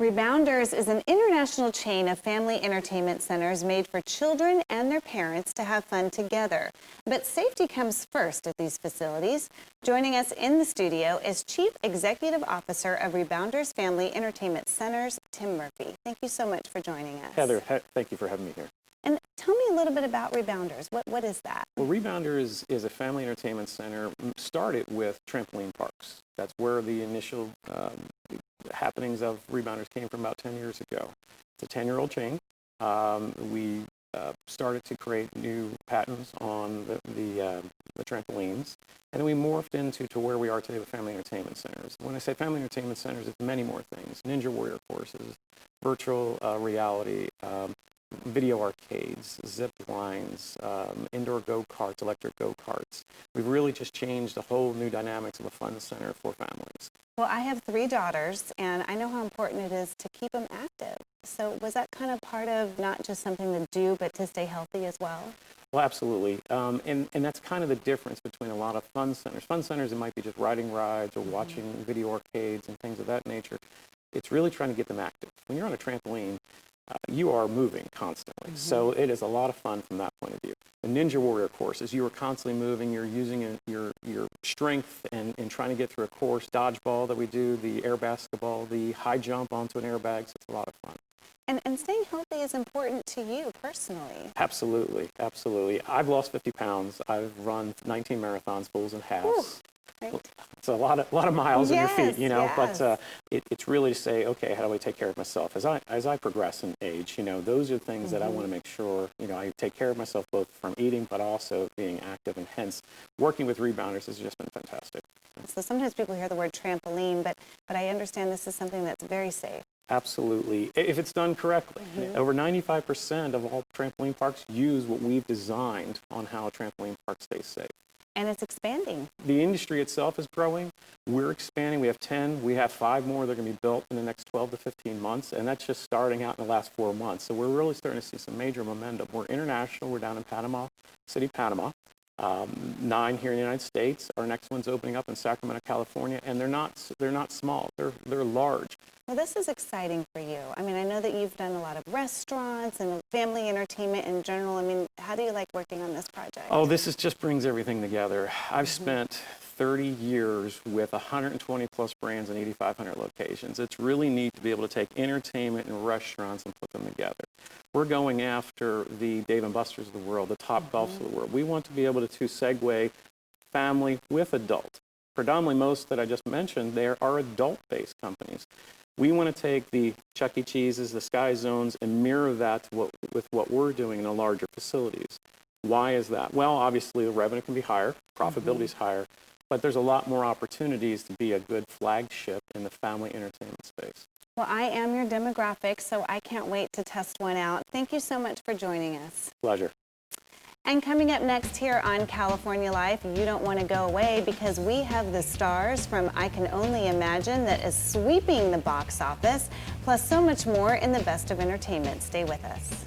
Rebounderz is an international chain of family entertainment centers made for children and their parents to have fun together. But safety comes first at these facilities. Joining us in the studio is Chief Executive Officer of Rebounderz Family Entertainment Centers, Tim Murphy. Thank you so much for joining us. Heather, thank you for having me here. And tell me a little bit about Rebounderz. What is that? Well, Rebounderz is a family entertainment center started with trampoline parks. That's where the initial happenings of Rebounderz came from about 10 years ago. It's a 10-year-old chain. We started to create new patents on the trampolines, and then we morphed into where we are today with family entertainment centers. When I say family entertainment centers, it's many more things. Ninja Warrior courses, virtual reality, video arcades, zip lines, indoor go-karts, electric go-karts. We've really just changed the whole new dynamics of a fun center for families. Well, I have 3 daughters, and I know how important it is to keep them active. So was that kind of part of not just something to do, but to stay healthy as well? Well, absolutely. And that's kind of the difference between a lot of fun centers. Fun centers, it might be just riding rides or watching video arcades and things of that nature. It's really trying to get them active. When you're on a trampoline, you are moving constantly. So it is a lot of fun from that point of view. The Ninja Warrior courses, you are constantly moving, you're using your strength and trying to get through a course. Dodgeball that we do, the air basketball, the high jump onto an airbag, so it's a lot of fun. And staying healthy is important to you personally. Absolutely, absolutely. I've lost 50 pounds. I've run 19 marathons, fulls and halves. Ooh, right. It's a lot of miles on your feet, you know. Yes. But it's really to say, okay, how do I take care of myself as I progress in age? You know, those are things that I want to make sure, you know, I take care of myself both from eating, but also being active, and hence working with Rebounderz has just been fantastic. So sometimes people hear the word trampoline, but I understand this is something that's very safe. Absolutely, if it's done correctly. Over 95% of all trampoline parks use what we've designed on how a trampoline park stays safe. And it's expanding. The industry itself is growing. We're expanding. We have 10. We have 5 more that are going to be built in the next 12 to 15 months, and that's just starting out in the last 4 months. So we're really starting to see some major momentum. We're international. We're down in Panama City, Panama. 9 here in the United States. Our next one's opening up in Sacramento, California, and they're not small. They're large. Well, this is exciting for you. I mean, I know that you've done a lot of restaurants and family entertainment in general. I mean, how do you like working on this project? Oh, just brings everything together. I've spent 30 years with 120 plus brands and 8,500 locations. It's really neat to be able to take entertainment and restaurants and put them together. We're going after the Dave & Buster's of the world, the top golfs of the world. We want to be able to segue family with adult. Predominantly most that I just mentioned, there are adult-based companies. We want to take the Chuck E. Cheese's, the Sky Zones, and mirror that with what we're doing in the larger facilities. Why is that? Well, obviously the revenue can be higher, profitability is higher, but there's a lot more opportunities to be a good flagship in the family entertainment space. Well, I am your demographic, so I can't wait to test one out. Thank you so much for joining us. Pleasure. And coming up next here on California Life, you don't want to go away because we have the stars from I Can Only Imagine that is sweeping the box office, plus so much more in the best of entertainment. Stay with us.